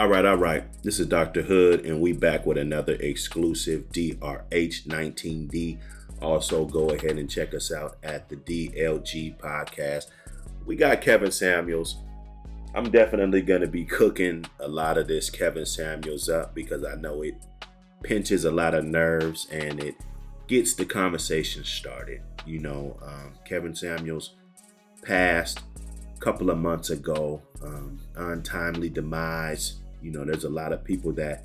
All right. This is Dr. Hood, and we back with another exclusive H19D. Also, go ahead and check us out at the DLG podcast. We got Kevin Samuels. I'm definitely going to be cooking a lot of this Kevin Samuels up because I know it pinches a lot of nerves and it gets the conversation started. Kevin Samuels passed a couple of months ago, untimely demise. There's a lot of people that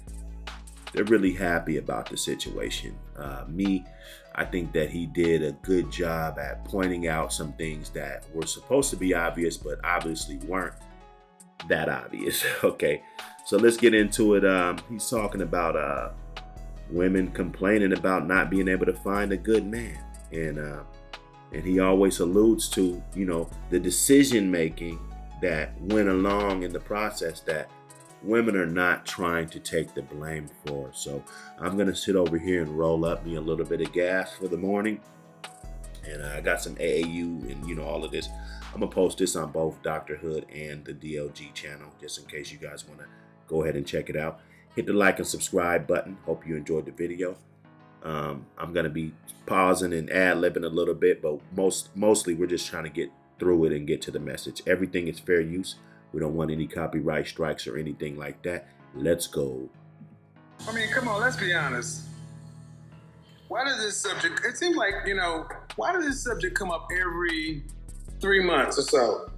they're really happy about the situation. I think that he did a good job at pointing out some things that were supposed to be obvious, but obviously weren't that obvious. Okay, so let's get into it. He's talking about women complaining about not being able to find a good man, and he always alludes to the decision making that went along in the process that women are not trying to take the blame for. So I'm going to sit over here and roll up me a little bit of gas for the morning. And I got some AAU and, all of this. I'm going to post this on both Dr. Hood and the DLG channel, just in case you guys want to go ahead and check it out. Hit the like and subscribe button. Hope you enjoyed the video. I'm going to be pausing and ad-libbing a little bit, but mostly we're just trying to get through it and get to the message. Everything is fair use. We don't want any copyright strikes or anything like that. Let's go. I mean, come on, let's be honest. Why does this subject, it seems like, why does this subject come up every 3 months or so?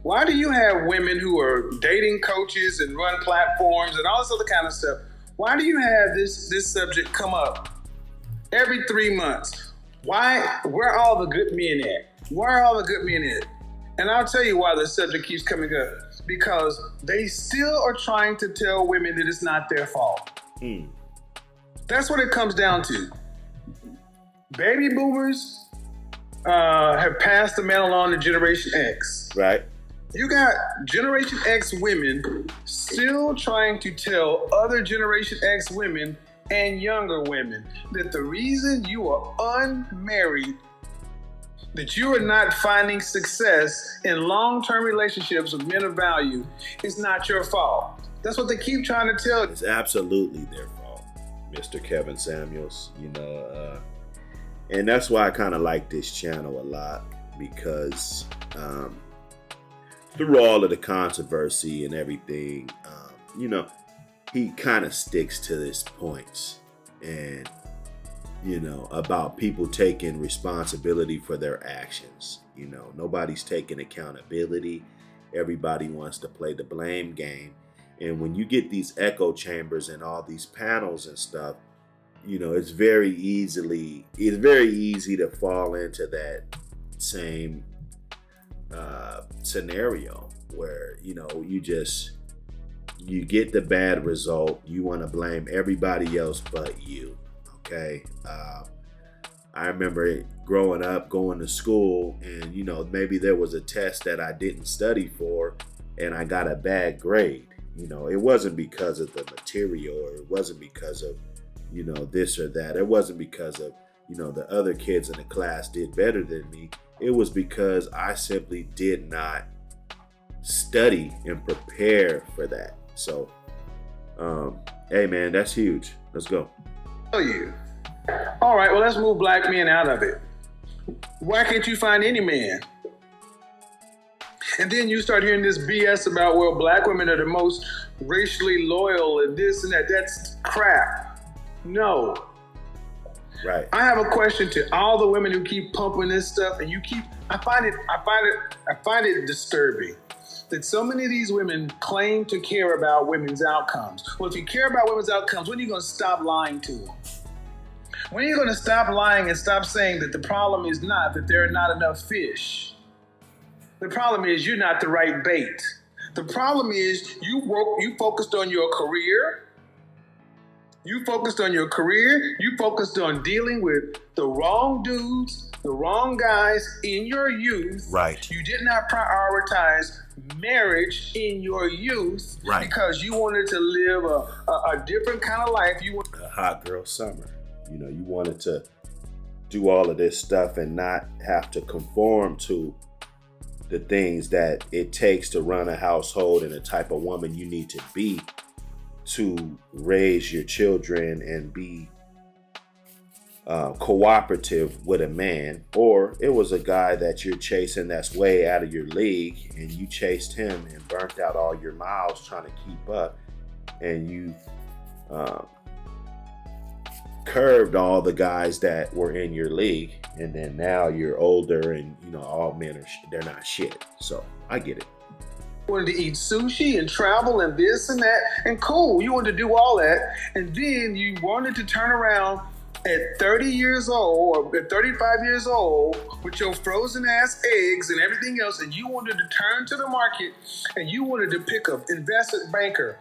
Why do you have women who are dating coaches and run platforms and all this other kind of stuff? Why do you have this subject come up every 3 months? Why? Where are all the good men at? Where are all the good men at? And I'll tell you why the subject keeps coming up. Because they still are trying to tell women that it's not their fault. That's what it comes down to. Baby boomers have passed the mantle on to Generation X. Right. You got Generation X women still trying to tell other Generation X women and younger women that the reason you are unmarried, that you are not finding success in long-term relationships with men of value is not your fault. That's what they keep trying to tell you. It's absolutely their fault, Mr. Kevin Samuels, and that's why I kind of like this channel a lot, because through all of the controversy and everything, he kind of sticks to his points and about people taking responsibility for their actions. Nobody's taking accountability. Everybody wants to play the blame game. And when you get these echo chambers and all these panels and stuff, it's very easy to fall into that same scenario where, you get the bad result. You want to blame everybody else but you. Okay. I remember growing up, going to school, and maybe there was a test that I didn't study for and I got a bad grade. It wasn't because of the material, or it wasn't because of this or that. It wasn't because of the other kids in the class did better than me. It was because I simply did not study and prepare for that. So hey man, that's huge. Let's go. You. All right, well, let's move black men out of it. Why can't you find any man? And then you start hearing this BS about, well, black women are the most racially loyal and this and that. That's crap. No. Right. I have a question to all the women who keep pumping this stuff, and I find it disturbing that so many of these women claim to care about women's outcomes. Well, if you care about women's outcomes, when are you going to stop lying to them? When are you going to stop lying and stop saying that the problem is not that there are not enough fish? The problem is you're not the right bait. The problem is you focused on your career. You focused on your career. You focused on dealing with the wrong dudes, the wrong guys in your youth. Right. You did not prioritize marriage in your youth, right, because you wanted to live a different kind of life. You want a hot girl summer. You wanted to do all of this stuff and not have to conform to the things that it takes to run a household and the type of woman you need to be to raise your children and be cooperative with a man, or it was a guy that you're chasing that's way out of your league, and you chased him and burnt out all your miles trying to keep up, and you curved all the guys that were in your league, and then now you're older and all men are they're not shit. So I get it. You wanted to eat sushi and travel and this and that, and cool, you wanted to do all that, and then you wanted to turn around at 30 years old or at 35 years old with your frozen ass eggs and everything else, and you wanted to turn to the market and you wanted to pick up investment banker.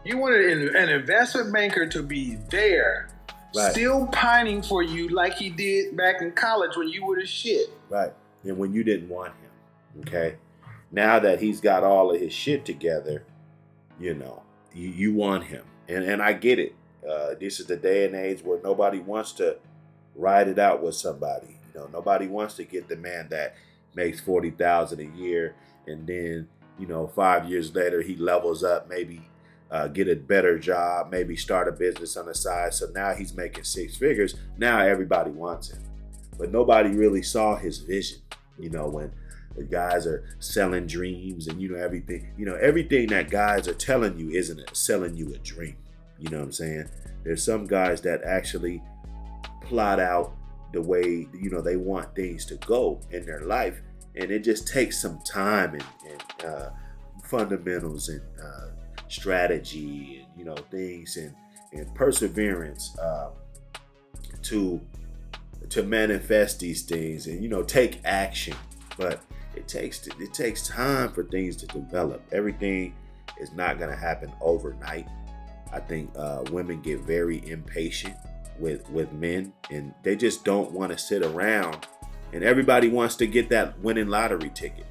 You wanted an investment banker to be there, right, still pining for you like he did back in college when you were the shit. Right. And when you didn't want him. Okay. Now that he's got all of his shit together, you want him. And I get it. This is the day and age where nobody wants to ride it out with somebody. Nobody wants to get the man that makes $40,000 a year, and then 5 years later he levels up, maybe get a better job, maybe start a business on the side. So now he's making six figures. Now everybody wants him, but nobody really saw his vision. When the guys are selling dreams and everything that guys are telling you isn't selling you a dream. You know what I'm saying? There's some guys that actually plot out the way, they want things to go in their life. And it just takes some time and fundamentals and strategy and, things and perseverance to manifest these things and, take action. But it takes time for things to develop. Everything is not going to happen overnight. I think women get very impatient with men, and they just don't want to sit around. And everybody wants to get that winning lottery ticket.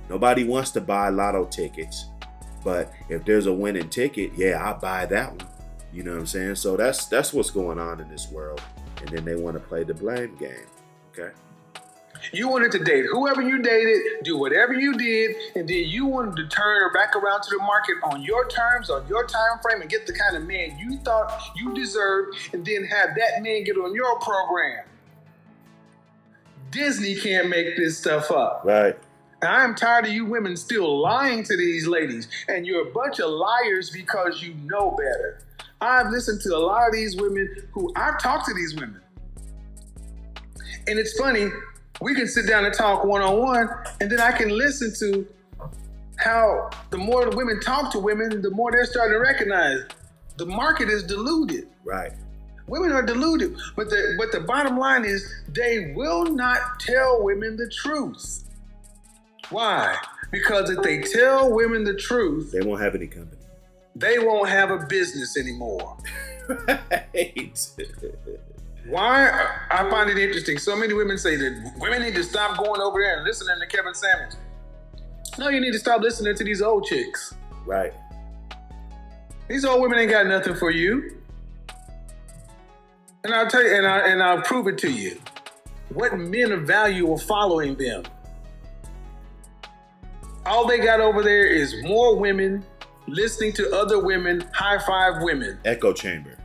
Nobody wants to buy lotto tickets, but if there's a winning ticket, yeah, I'll buy that one. You know what I'm saying? So that's what's going on in this world. And then they want to play the blame game. Okay. You wanted to date whoever you dated, do whatever you did, and then you wanted to turn her back around to the market on your terms, on your time frame, and get the kind of man you thought you deserved, and then have that man get on your program. Disney can't make this stuff up. Right. And I am tired of you women still lying to these ladies, and you're a bunch of liars because you know better. I've listened to a lot of these women I've talked to these women. And it's funny, we can sit down and talk one-on-one, and then I can listen to how the more the women talk to women, the more they're starting to recognize the market is diluted. Right. Women are deluded, but the bottom line is they will not tell women the truth. Why? Because if they tell women the truth, they won't have any company. They won't have a business anymore. Right. Why? I find it interesting. So many women say that women need to stop going over there and listening to Kevin Samuels. No, you need to stop listening to these old chicks. Right. These old women ain't got nothing for you. And I'll tell you, and I'll prove it to you. What men of value are following them? All they got over there is more women listening to other women, high five women. Echo chamber.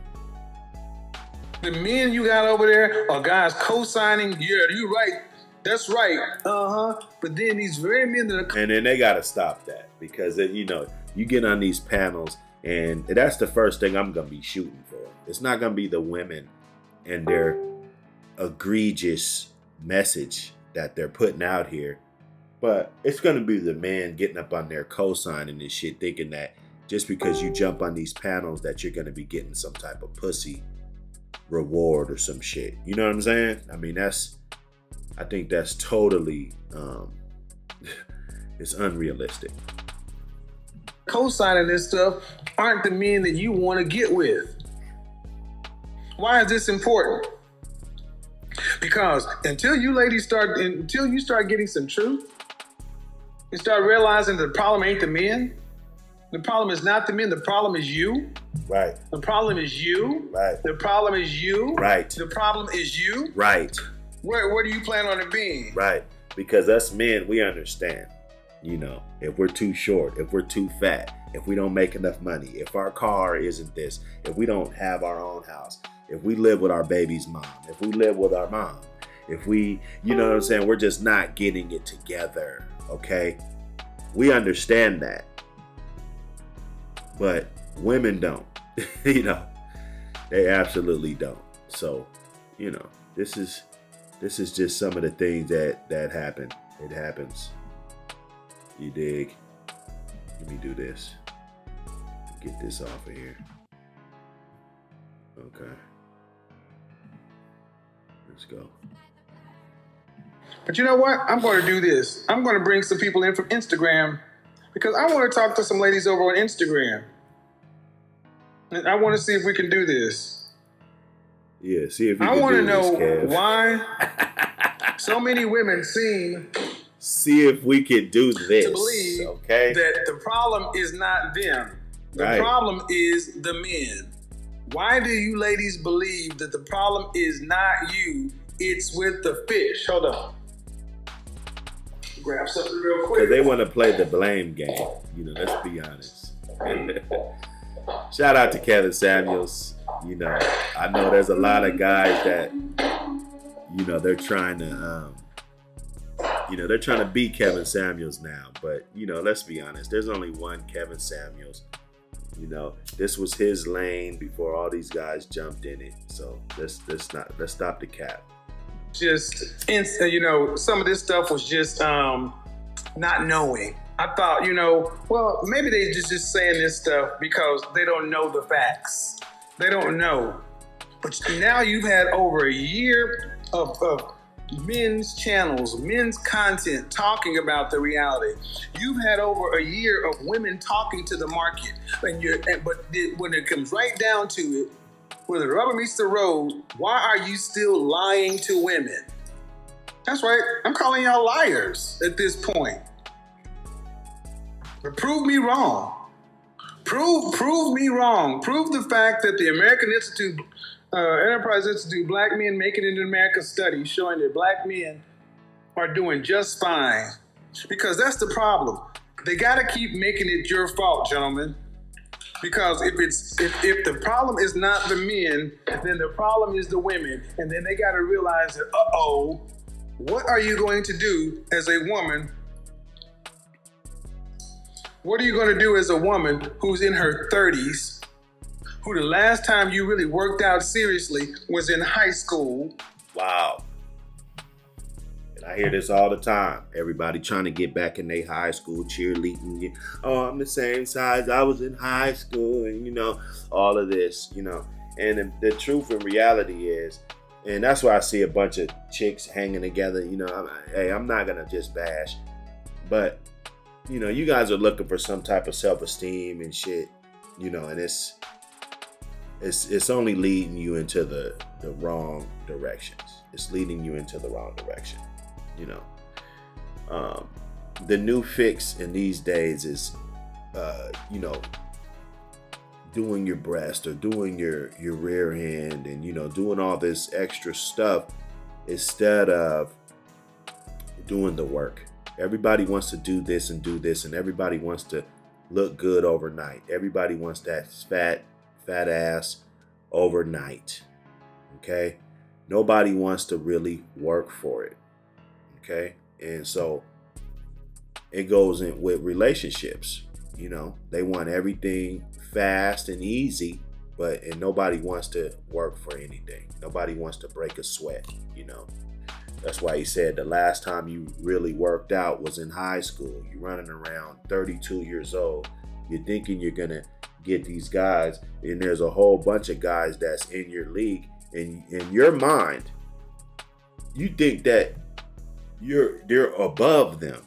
The men you got over there are guys co-signing, yeah, you're right, that's right, But then these very men that are... And then they got to stop that, because, you get on these panels, and that's the first thing I'm going to be shooting for. It's not going to be the women and their egregious message that they're putting out here, but it's going to be the men getting up on their co-signing this shit, thinking that just because you jump on these panels that you're going to be getting some type of pussy reward or some shit. You know what I'm saying? I mean, I think that's totally it's unrealistic. Co-signing this stuff aren't the men that you want to get with. Why is this important? Because until you start getting some truth and start realizing the problem ain't the men, the problem is not the men, the problem is you. Right. The problem is you. Right. The problem is you. Right. The problem is you. Right. Where do you plan on it being? Right. Because us men, we understand. You know, if we're too short, if we're too fat, if we don't make enough money, if our car isn't this, if we don't have our own house, if we live with our baby's mom, if we live with our mom, if we, you know what I'm saying, we're just not getting it together, okay? We understand that. But women don't, you know, they absolutely don't. So, you know, this is just some of the things that happen. It happens. You dig? Let me do this. Get this off of here. Okay. Let's go. But you know what? I'm going to do this. I'm going to bring some people in from Instagram because I want to talk to some ladies over on Instagram. And I want to see if we can do this. Yeah, see if you I can want to do know this, Kev. why so many women seem see if we can do this. To believe okay? that the problem is not them. The Right. problem is the men. Why do you ladies believe that the problem is not you? It's with the fish. Hold on. Grab something real quick. Because they want to play the blame game. You know, let's be honest. Shout out to Kevin Samuels. You know, I know there's a lot of guys that, you know, they're trying to beat Kevin Samuels now. But, you know, let's be honest. There's only one Kevin Samuels. You know, this was his lane before all these guys jumped in it. So let's stop the cap. Just, you know, some of this stuff was just not knowing. I thought, you know, well, maybe they just saying this stuff because they don't know the facts. They don't know. But now you've had over a year of men's channels, men's content talking about the reality. You've had over a year of women talking to the market. But when it comes right down to it, where the rubber meets the road, why are you still lying to women? That's right. I'm calling y'all liars at this point. But prove me wrong. Prove me wrong. Prove the fact that the American Institute, Enterprise Institute, Black Men Making It in America study showing that black men are doing just fine. Because that's the problem. They got to keep making it your fault, gentlemen. Because if the problem is not the men, then the problem is the women. And then they got to realize that, what are you going to do as a woman? What are you going to do as a woman who's in her 30s, who the last time you really worked out seriously was in high school? Wow. And I hear this all the time. Everybody trying to get back in their high school cheerleading. Oh, I'm the same size I was in high school, and you know, all of this, you know. And the truth and reality is, and that's why I see a bunch of chicks hanging together. You know, I'm not gonna just bash, but you know, you guys are looking for some type of self-esteem and shit, you know, and it's only leading you into the wrong directions. It's leading you into the wrong direction, you know. The new fix in these days is, you know, doing your breast or doing your rear end and, you know, doing all this extra stuff instead of doing the work. Everybody wants to do this, and everybody wants to look good overnight. Everybody wants that fat ass overnight. Okay? Nobody wants to really work for it. Okay? And so it goes in with relationships. You know, they want everything fast and easy, and nobody wants to work for anything. Nobody wants to break a sweat, you know. That's why he said the last time you really worked out was in high school. You're running around 32 years old. You're thinking you're going to get these guys, and there's a whole bunch of guys that's in your league. And in your mind, you think that they're above them.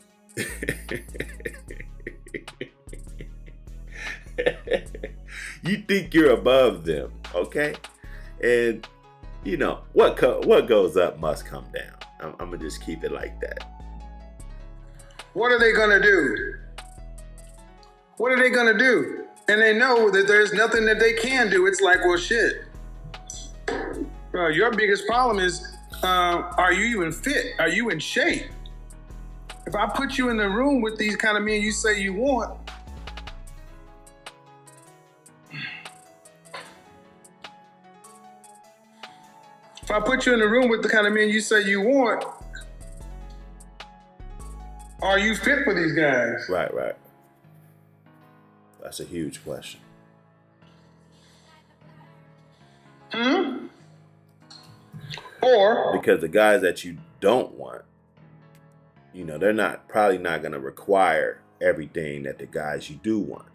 You think you're above them, okay? And you know, what goes up must come down. I'm going to just keep it like that. What are they going to do? What are they going to do? And they know that there's nothing that they can do. It's like, well, shit. Your biggest problem is, are you even fit? Are you in shape? If I put you in the room with these kind of men you say you want, if I put you in the room with the kind of men you say you want, are you fit for these guys? Right. That's a huge question. Or because the guys that you don't want, they're probably not going to require everything that the guys you do want.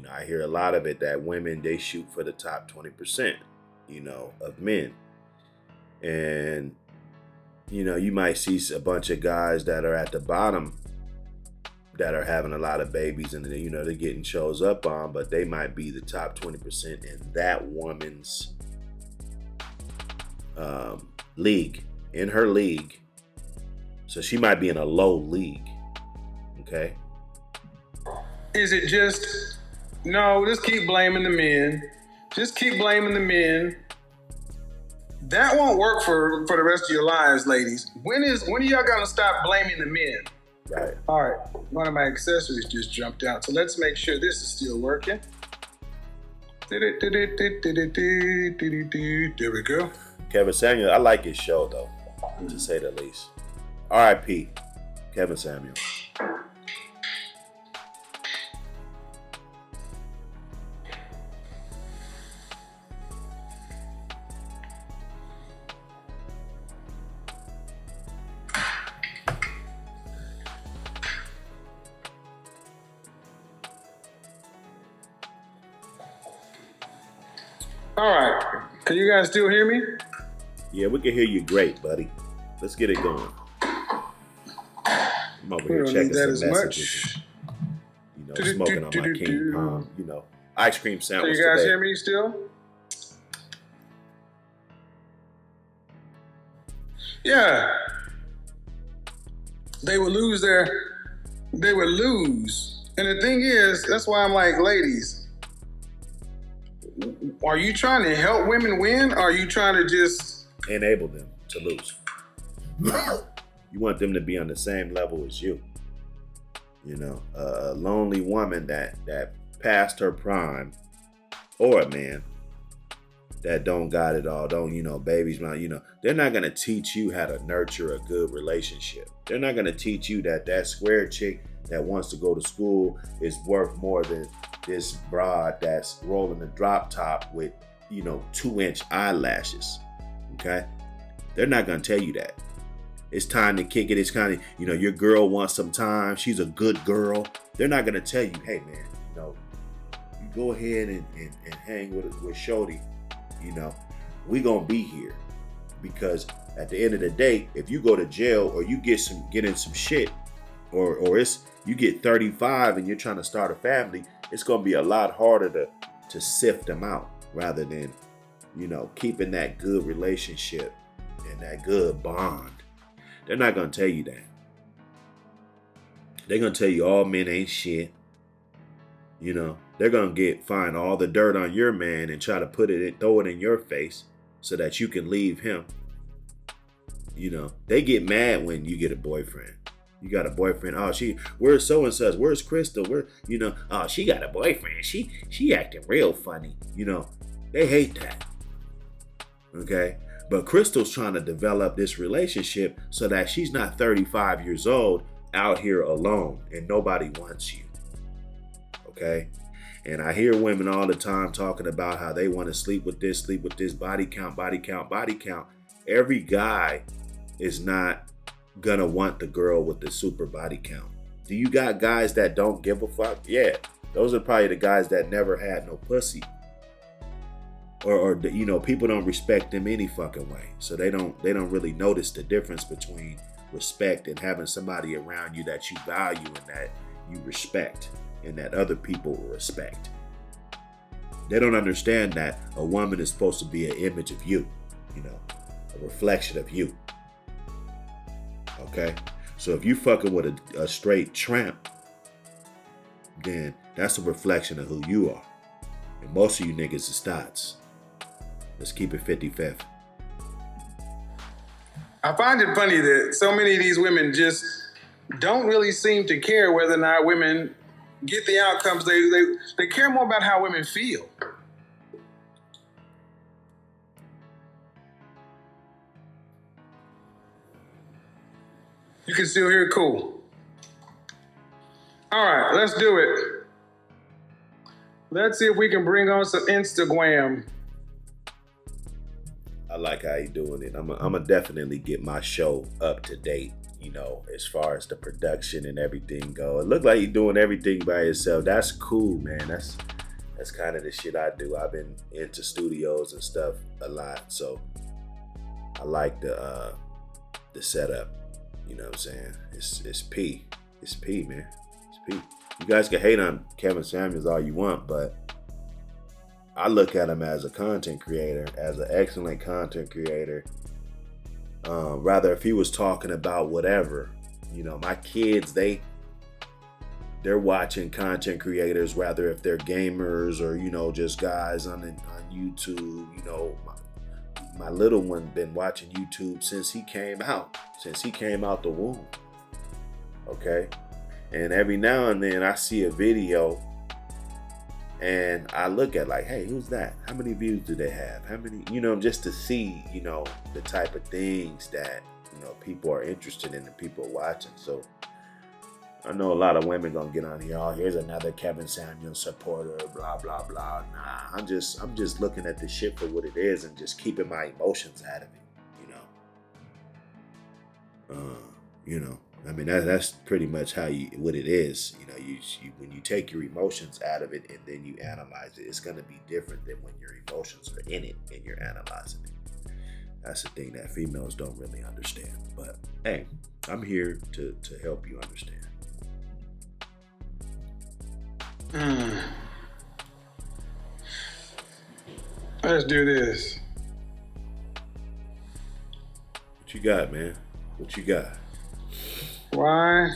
I hear a lot of it that women, they shoot for the top 20%, of men. And, you might see a bunch of guys that are at the bottom that are having a lot of babies and, they're getting shows up on, but they might be the top 20% in that woman's league, in her league. So she might be in a low league. Okay. Is it just, no, just keep blaming the men. Just keep blaming the men. That won't work for the rest of your lives, ladies. When are y'all gonna stop blaming the men? Right. All right, one of my accessories just jumped out. So let's make sure this is still working. There we go. Kevin Samuel, I like his show though, to say the least. R.I.P. Kevin Samuel. All right, can you guys still hear me? Yeah, we can hear you great, buddy. Let's get it going. I'm over here checking some messages. Smoking on my King Palm, ice cream sandwich. Can you guys today. hear me still? Yeah. They would lose. And the thing is, that's why I'm like, ladies, are you trying to help women win? Or are you trying to just enable them to lose? You want them to be on the same level as you. A lonely woman that past her prime, or a man that don't got it all, babies, they're not going to teach you how to nurture a good relationship. They're not going to teach you that square chick that wants to go to school is worth more than this broad that's rolling the drop top with, 2-inch eyelashes. Okay? They're not going to tell you that. It's time to kick it. It's kind of, your girl wants some time. She's a good girl. They're not going to tell you, hey, man, you go ahead and hang with Shorty. We going to be here. Because at the end of the day, if you go to jail or you get in some shit, or you get 35 and you're trying to start a family, it's going to be a lot harder to sift them out rather than, keeping that good relationship and that good bond. They're not going to tell you that. They're going to tell you all men ain't shit. They're going to find all the dirt on your man and try to throw it in your face so that you can leave him. They get mad when you get a boyfriend. You got a boyfriend. Oh, where's so-and-such? Where's Crystal? Oh, she got a boyfriend. She acting real funny. They hate that. Okay? But Crystal's trying to develop this relationship so that she's not 35 years old out here alone and nobody wants you. Okay? And I hear women all the time talking about how they want to sleep with this, body count. Every guy is not gonna want the girl with the super body count. Do you got guys that don't give a fuck? Yeah. Those are probably the guys that never had no pussy. Or people don't respect them any fucking way. So they don't really notice the difference between respect and having somebody around you that you value and that you respect and that other people respect. They don't understand that a woman is supposed to be an image of you, a reflection of you. Okay? So if you fucking with a straight tramp, then that's a reflection of who you are. And most of you niggas is thoughts. Let's keep it 50-50. I find it funny that so many of these women just don't really seem to care whether or not women get the outcomes. They care more about how women feel. You can still hear it? Cool. All right, let's do it. Let's see if we can bring on some Instagram. I like how you doing it. I'm gonna definitely get my show up to date, as far as the production and everything go. It look like you're doing everything by yourself. That's cool, man. That's kind of the shit I do. I've been into studios and stuff a lot, so I like the setup. You know what I'm saying? It's P. It's P, man. It's P. You guys can hate on Kevin Samuels all you want, but I look at him as a content creator, as an excellent content creator. Rather, if he was talking about whatever, my kids, they're watching content creators, rather if they're gamers or, just guys on YouTube. My little one been watching YouTube since he came out the womb. Okay. And every now and then I see a video and I look at like, hey, who's that? How many views do they have? How many, just to see, the type of things that, people are interested in and people are watching. So I know a lot of women gonna get on here. Oh, here's another Kevin Samuels supporter, blah, blah, blah. Nah, I'm just looking at the shit for what it is and just keeping my emotions out of it, I mean, that's pretty much what it is. You when you take your emotions out of it and then you analyze it, it's gonna be different than when your emotions are in it and you're analyzing it. That's the thing that females don't really understand. But hey, I'm here to help you understand. Let's do this. What you got, man? What you got? Why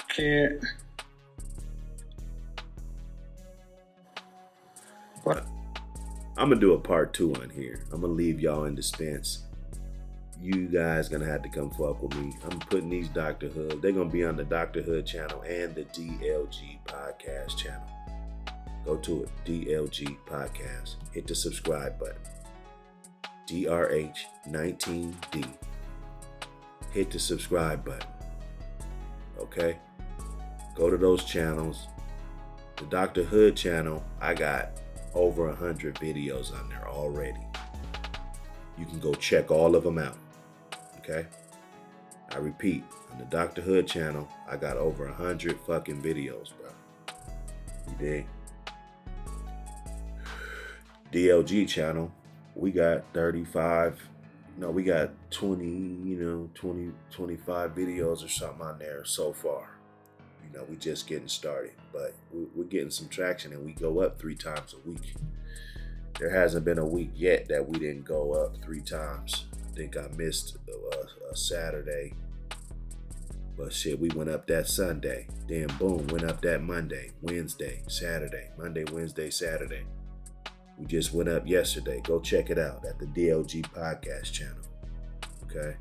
can't what? I'm gonna do a part 2 on here. I'm gonna leave y'all in suspense. You guys gonna have to come fuck with me. I'm putting these Dr. Hood. They're gonna be on the Dr. Hood channel and the DLG podcast channel. Go to it, DLG podcast. Hit the subscribe button. H19D. Hit the subscribe button. Okay? Go to those channels. The Dr. Hood channel, I got over 100 videos on there already. You can go check all of them out. Okay? I repeat, on the Dr. Hood channel, I got over 100 fucking videos, bro. You dig? DLG channel, we got 35, we got 20, 25 videos or something on there so far. We just getting started, but we're getting some traction and we go up 3 times a week. There hasn't been a week yet that we didn't go up 3 times. I think I missed a Saturday, but shit, we went up that Sunday. Then boom, went up that Monday, Wednesday, Saturday, Monday, Wednesday, Saturday. We just went up yesterday. Go check it out at the DLG podcast channel. Okay?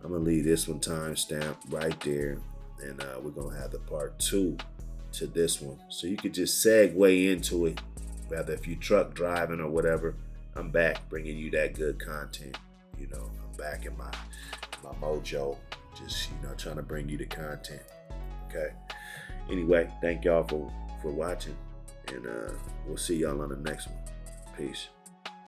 I'm going to leave this one timestamp right there. And we're going to have the part 2 to this one. So you could just segue into it. Rather if you truck driving or whatever, I'm back bringing you that good content. I'm back in my mojo. Just, trying to bring you the content. Okay? Anyway, thank y'all for watching. And we'll see y'all on the next one. Peace.